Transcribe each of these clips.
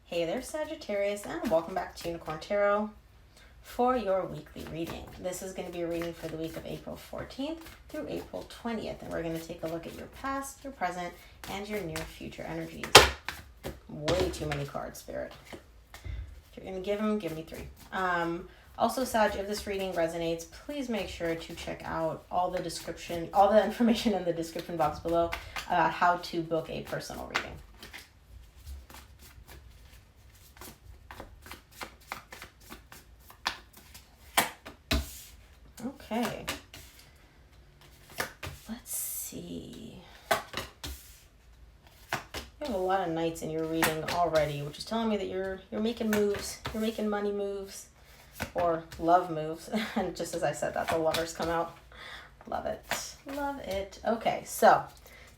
Hey there, Sagittarius, and welcome back to Unicorn Tarot for your weekly reading. This is going to be a reading for the week of April 14th through April 20th, and we're going to take a look at your past, your present, and your near future energies. Way too many cards, Spirit. If you're going to give them, give me 3. Also, Sag, if this reading resonates, please make sure to check out all the information in the description box below about how to book a personal reading. Okay, let's see. You have a lot of knights in your reading already, which is telling me that you're making moves, you're making money moves, or love moves. And just as I said that, the lovers come out. Love it, love it. Okay, so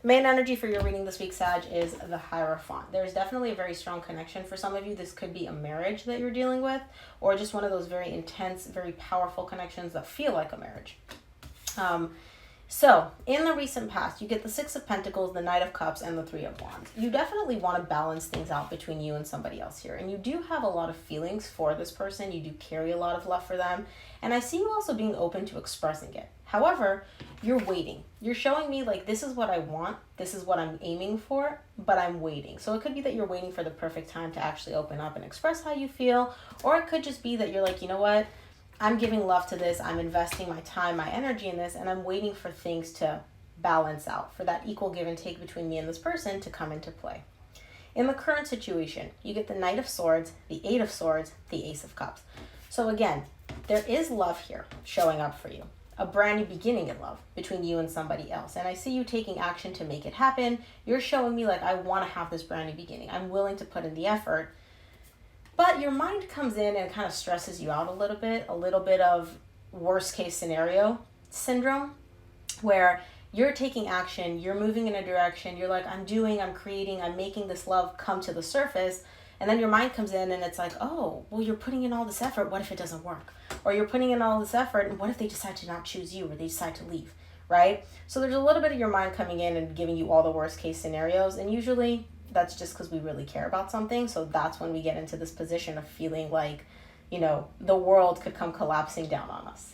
the main energy for your reading this week, Sag, is the Hierophant. There's definitely a very strong connection. For some of you, this could be a marriage that you're dealing with, or just one of those very intense, very powerful connections that feel like a marriage. So in the recent past, you get the 6 of Pentacles, the Knight of Cups, and the 3 of Wands. You definitely want to balance things out between you and somebody else here. And you do have a lot of feelings for this person. You do carry a lot of love for them. And I see you also being open to expressing it. However, you're waiting. You're showing me like, this is what I want. This is what I'm aiming for, but I'm waiting. So it could be that you're waiting for the perfect time to actually open up and express how you feel. Or it could just be that you're like, you know what? I'm giving love to this. I'm investing my time, my energy in this, and I'm waiting for things to balance out, for that equal give and take between me and this person to come into play. In the current situation, you get the Knight of Swords, the 8 of Swords, the Ace of Cups. So again, there is love here showing up for you. A brand new beginning in love between you and somebody else. And I see you taking action to make it happen. You're showing me like, I want to have this brand new beginning. I'm willing to put in the effort. But your mind comes in and kind of stresses you out a little bit of worst case scenario syndrome, where you're taking action, you're moving in a direction, you're like, I'm creating, I'm making this love come to the surface. And then your mind comes in and it's like, oh, well, you're putting in all this effort. What if it doesn't work? Or you're putting in all this effort and what if they decide to not choose you or they decide to leave, right? So there's a little bit of your mind coming in and giving you all the worst case scenarios. And usually that's just because we really care about something. So that's when we get into this position of feeling like, you know, the world could come collapsing down on us.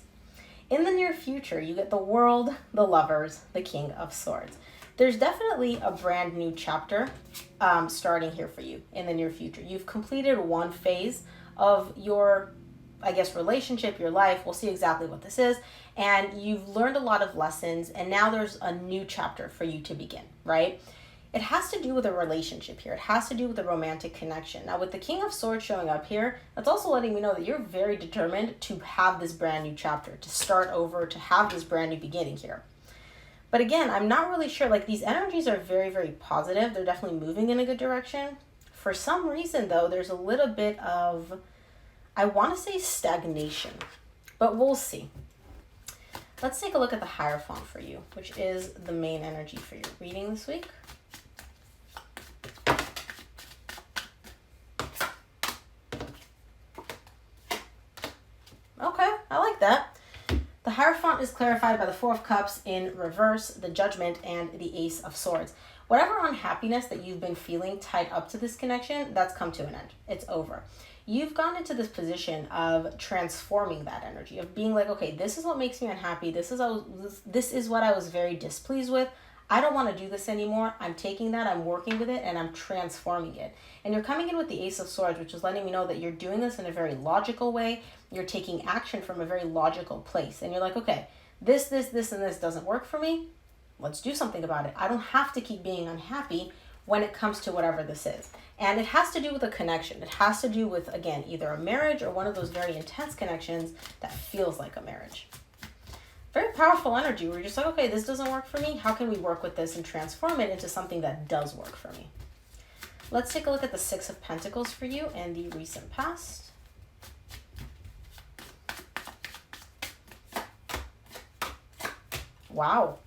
In the near future, you get the World, the Lovers, the King of Swords. There's definitely a brand new chapter starting here for you in the near future. You've completed one phase of your, I guess, relationship, your life. We'll see exactly what this is. And you've learned a lot of lessons, and now there's a new chapter for you to begin, right? It has to do with a relationship here. It has to do with a romantic connection. Now, with the King of Swords showing up here, that's also letting me know that you're very determined to have this brand new chapter, to start over, to have this brand new beginning here. But again, I'm not really sure. Like, these energies are very, very positive. They're definitely moving in a good direction. For some reason, though, there's a little bit of, I want to say stagnation, but we'll see. Let's take a look at the Hierophant for you, which is the main energy for your reading this week. Okay, I like that. The Hierophant is clarified by the 4 of Cups in reverse, the Judgment, and the Ace of Swords. Whatever unhappiness that you've been feeling tied up to this connection, that's come to an end. It's over. You've gone into this position of transforming that energy, of being like, okay, this is what makes me unhappy. This is what I was very displeased with. I don't want to do this anymore. I'm taking that, I'm working with it, and I'm transforming it. And you're coming in with the Ace of Swords, which is letting me know that you're doing this in a very logical way. You're taking action from a very logical place. And you're like, okay, this, and this doesn't work for me. Let's do something about it. I don't have to keep being unhappy when it comes to whatever this is. And it has to do with a connection. It has to do with, again, either a marriage or one of those very intense connections that feels like a marriage. Very powerful energy where you're just like, okay, this doesn't work for me. How can we work with this and transform it into something that does work for me? Let's take a look at the 6 of Pentacles for you and the recent past. Wow.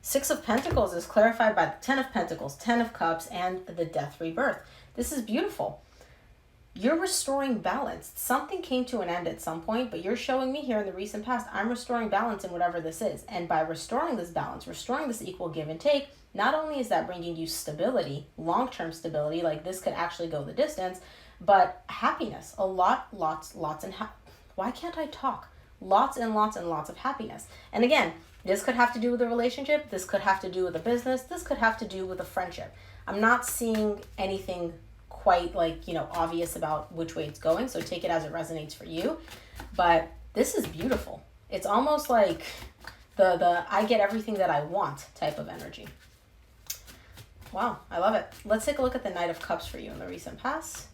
6 of Pentacles is clarified by the 10 of Pentacles, 10 of Cups, and the Death Rebirth. This is beautiful. You're restoring balance. Something came to an end at some point, but you're showing me here in the recent past, I'm restoring balance in whatever this is. And by restoring this balance, restoring this equal give and take, not only is that bringing you stability, long-term stability, like this could actually go the distance, but happiness, lots, and why can't I talk? Lots and lots and lots of happiness. And again, this could have to do with a relationship. This could have to do with a business. This could have to do with a friendship. I'm not seeing anything quite like, obvious about which way it's going. So take it as it resonates for you. But this is beautiful. It's almost like the I get everything that I want type of energy. Wow, I love it. Let's take a look at the Knight of Cups for you in the recent past.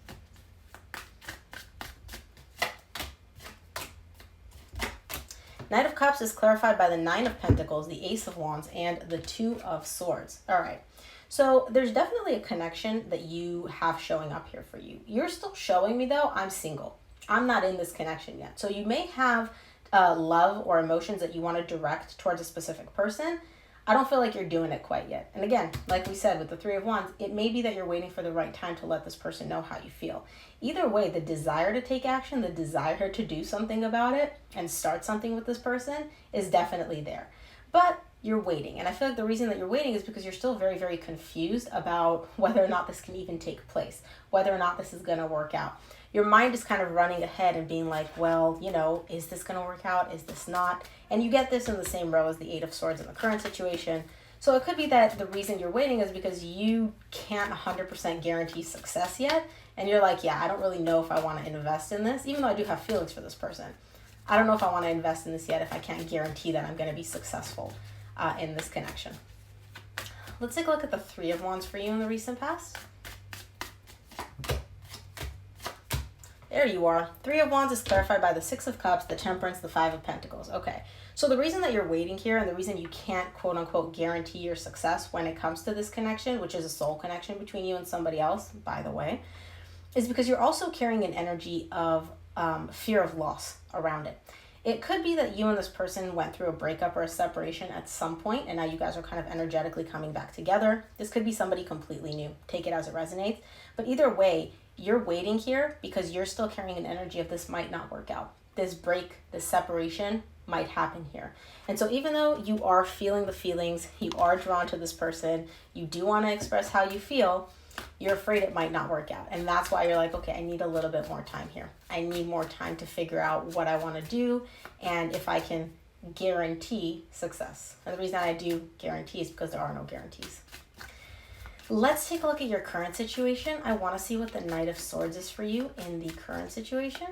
Knight of Cups is clarified by the Nine of Pentacles, the Ace of Wands, and the Two of Swords. All right. So there's definitely a connection that you have showing up here for you. You're still showing me, though, I'm single. I'm not in this connection yet. So you may have love or emotions that you want to direct towards a specific person. I don't feel like you're doing it quite yet. And again, like we said with the Three of Wands, it may be that you're waiting for the right time to let this person know how you feel. Either way, the desire to take action, the desire to do something about it and start something with this person is definitely there. But you're waiting. And I feel like the reason that you're waiting is because you're still very, very confused about whether or not this can even take place, whether or not this is going to work out. Your mind is kind of running ahead and being like, well, is this going to work out? Is this not? And you get this in the same row as the Eight of Swords in the current situation. So it could be that the reason you're waiting is because you can't 100% guarantee success yet. And you're like, yeah, I don't really know if I want to invest in this, even though I do have feelings for this person. I don't know if I want to invest in this yet if I can't guarantee that I'm going to be successful in this connection. Let's take a look at the Three of Wands for you in the recent past. There you are. Three of Wands is clarified by the Six of Cups, the Temperance, the Five of Pentacles. Okay. So the reason that you're waiting here and the reason you can't quote unquote guarantee your success when it comes to this connection, which is a soul connection between you and somebody else, by the way, is because you're also carrying an energy of fear of loss around it. It could be that you and this person went through a breakup or a separation at some point, and now you guys are kind of energetically coming back together. This could be somebody completely new. Take it as it resonates. But either way, you're waiting here because you're still carrying an energy of this might not work out. This break, this separation might happen here. And so even though you are feeling the feelings, you are drawn to this person, you do want to express how you feel, you're afraid it might not work out. And that's why you're like, okay, I need a little bit more time here. I need more time to figure out what I want to do and if I can guarantee success. And the reason I do guarantee is because there are no guarantees. Let's take a look at your current situation. I want to see what the Knight of Swords is for you in the current situation.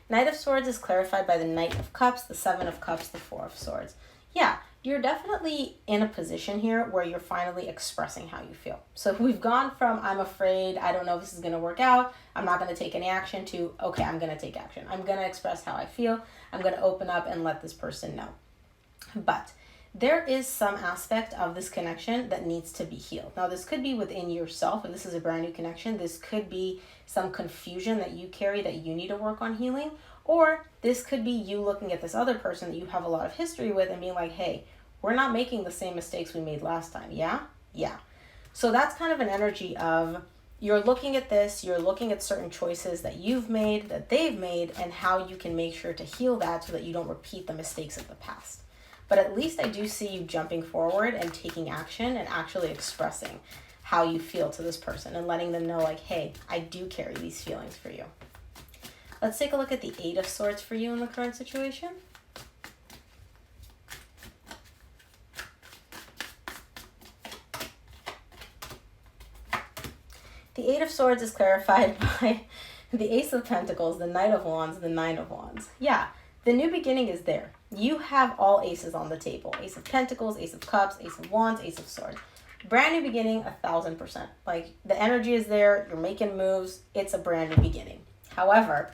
Knight of Swords is clarified by the Knight of Cups, the Seven of Cups, the Four of Swords. Yeah, you're definitely in a position here where you're finally expressing how you feel. So we've gone from I'm afraid, I don't know if this is going to work out, I'm not going to take any action, to okay, I'm going to take action. I'm going to express how I feel. I'm going to open up and let this person know. But there is some aspect of this connection that needs to be healed. Now, this could be within yourself. If this is a brand new connection, this could be some confusion that you carry that you need to work on healing. Or this could be you looking at this other person that you have a lot of history with and being like, hey, we're not making the same mistakes we made last time. Yeah? Yeah. So that's kind of an energy of you're looking at this, you're looking at certain choices that you've made, that they've made, and how you can make sure to heal that so that you don't repeat the mistakes of the past. But at least I do see you jumping forward and taking action and actually expressing how you feel to this person and letting them know like, hey, I do carry these feelings for you. Let's take a look at the Eight of Swords for you in the current situation. The Eight of Swords is clarified by the Ace of Pentacles, the Knight of Wands, the Nine of Wands. Yeah, the new beginning is there. You have all aces on the table. Ace of Pentacles, Ace of Cups, Ace of Wands, Ace of Swords. Brand new beginning, 1,000%. Like, the energy is there. You're making moves. It's a brand new beginning. However,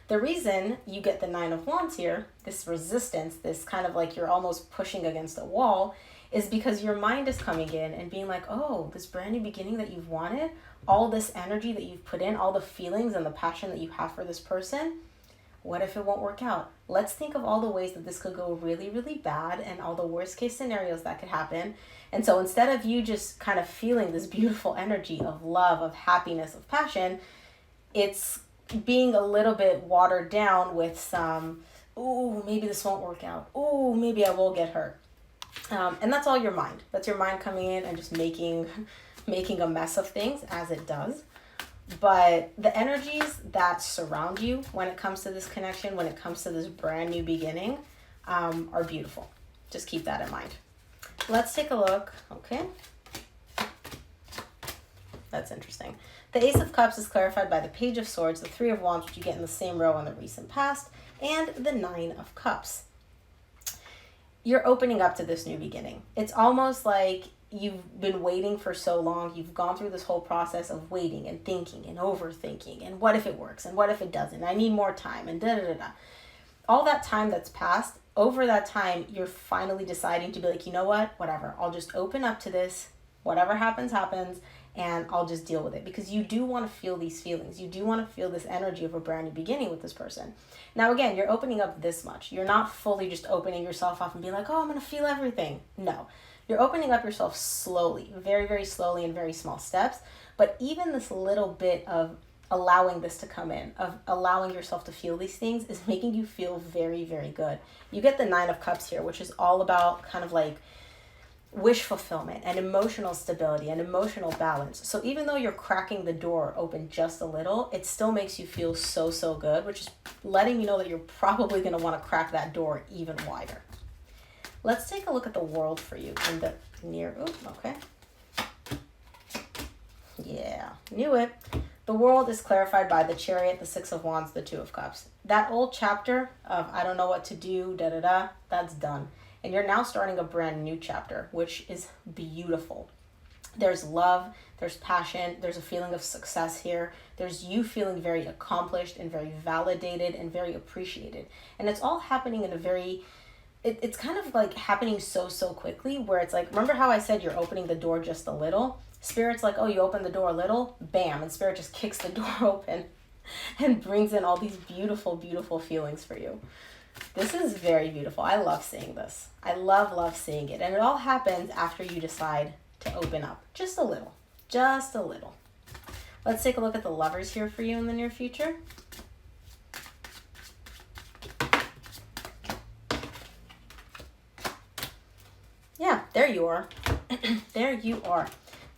the reason you get the Nine of Wands here, this resistance, this kind of like you're almost pushing against a wall, is because your mind is coming in and being like, oh, this brand new beginning that you've wanted, all this energy that you've put in, all the feelings and the passion that you have for this person, what if it won't work out? Let's think of all the ways that this could go really, really bad and all the worst case scenarios that could happen. And so instead of you just kind of feeling this beautiful energy of love, of happiness, of passion, it's being a little bit watered down with some ooh, maybe this won't work out. Ooh, maybe I will get hurt. And that's all your mind. That's your mind coming in and just making a mess of things, as it does. But the energies that surround you when it comes to this connection, when it comes to this brand new beginning, are beautiful. Just keep that in mind. Let's take a look. Okay. That's interesting. The Ace of Cups is clarified by the Page of Swords, the Three of Wands, which you get in the same row in the recent past, and the Nine of Cups. You're opening up to this new beginning. It's almost like you've been waiting for so long. You've gone through this whole process of waiting and thinking and overthinking and what if it works and what if it doesn't? I need more time and da-da-da-da. All that time that's passed, over that time, you're finally deciding to be like, you know what? Whatever. I'll just open up to this. Whatever happens, happens. And I'll just deal with it, because you do want to feel these feelings. You do want to feel this energy of a brand new beginning with this person. Now, again, you're opening up this much. You're not fully just opening yourself up and being like, oh, I'm going to feel everything. No, you're opening up yourself slowly, very, very slowly in very small steps. But even this little bit of allowing this to come in, of allowing yourself to feel these things, is making you feel very, very good. You get the Nine of Cups here, which is all about kind of like wish fulfillment and emotional stability and emotional balance. So even though you're cracking the door open just a little, it still makes you feel so, so good, which is letting you know that you're probably going to want to crack that door even wider. Let's take a look at the world for you in the near, okay. Yeah, knew it. The world is clarified by the Chariot, the Six of Wands, the Two of Cups. That old chapter of I don't know what to do, da-da-da, that's done. And you're now starting a brand new chapter, which is beautiful. There's love, there's passion, there's a feeling of success here. There's you feeling very accomplished and very validated and very appreciated. And it's all happening in a very, it's kind of like happening so, so quickly, where it's like, remember how I said you're opening the door just a little? Spirit's like, oh, you open the door a little? Bam. And Spirit just kicks the door open and brings in all these beautiful, beautiful feelings for you. This is very beautiful. I love seeing this. I love seeing it. And it all happens after you decide to open up. Just a little. Just a little. Let's take a look at the Lovers here for you in the near future. Yeah, there you are. There you are.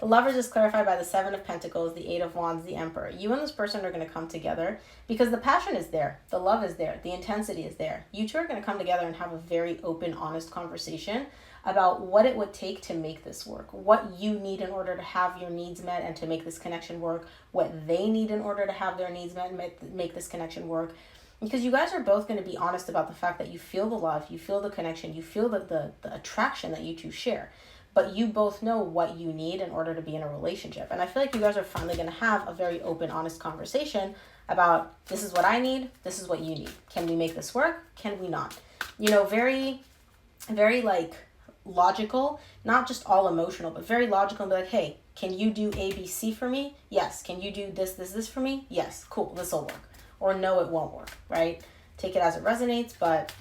The Lovers is clarified by the Seven of Pentacles, the Eight of Wands, the Emperor. You and this person are going to come together because the passion is there. The love is there. The intensity is there. You two are going to come together and have a very open, honest conversation about what it would take to make this work, what you need in order to have your needs met and to make this connection work, what they need in order to have their needs met and make this connection work. Because you guys are both going to be honest about the fact that you feel the love, you feel the connection, you feel the attraction that you two share. But you both know what you need in order to be in a relationship. And I feel like you guys are finally going to have a very open, honest conversation about, this is what I need, this is what you need. Can we make this work? Can we not? You know, very, very like logical, not just all emotional, but very logical, and be like, hey, can you do A, B, C for me? Yes. Can you do this for me? Yes. Cool. This will work. Or no, it won't work, right? Take it as it resonates, but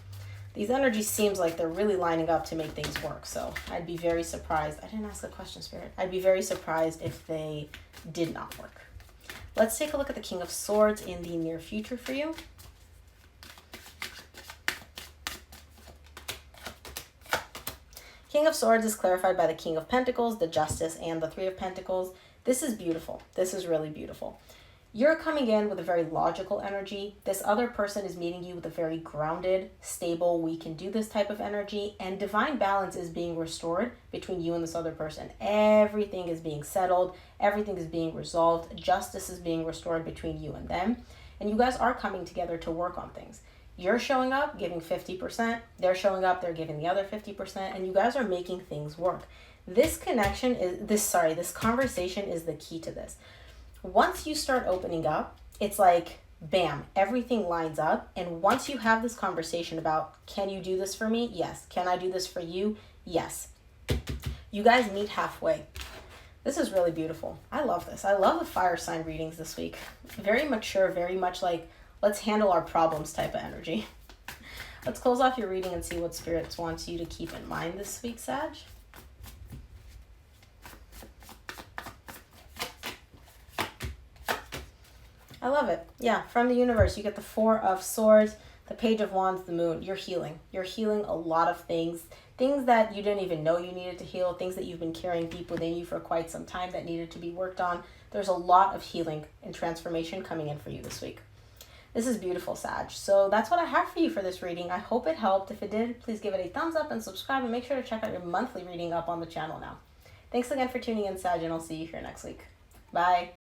these energies seems like they're really lining up to make things work. So I'd be very surprised. I didn't ask the question, Spirit. I'd be very surprised if they did not work. Let's take a look at the King of Swords in the near future for you. King of Swords is clarified by the King of Pentacles, the Justice, and the Three of Pentacles. This is beautiful. This is really beautiful. You're coming in with a very logical energy. This other person is meeting you with a very grounded, stable, we can do this type of energy, and divine balance is being restored between you and this other person. Everything is being settled. Everything is being resolved. Justice is being restored between you and them. And you guys are coming together to work on things. You're showing up, giving 50%. They're showing up, they're giving the other 50%. And you guys are making things work. This conversation is the key to this. Once you start opening up, it's like, bam, everything lines up. And once you have this conversation about, can you do this for me? Yes. Can I do this for you? Yes. You guys meet halfway. This is really beautiful. I love this. I love the fire sign readings this week. Very mature, very much like, let's handle our problems type of energy. Let's close off your reading and see what Spirit wants you to keep in mind this week, Sag. I love it. Yeah, from the universe, you get the Four of Swords, The Page of Wands, the Moon, you're healing. You're healing a lot of things that you didn't even know you needed to heal, things that you've been carrying deep within you for quite some time that needed to be worked on. There's a lot of healing and transformation coming in for you this week. This is beautiful, Sag. So that's what I have for you for this reading. I hope it helped. If it did, please give it a thumbs up and subscribe, and make sure to check out your monthly reading up on the channel now. Thanks again for tuning in, Sag, and I'll see you here next week. Bye.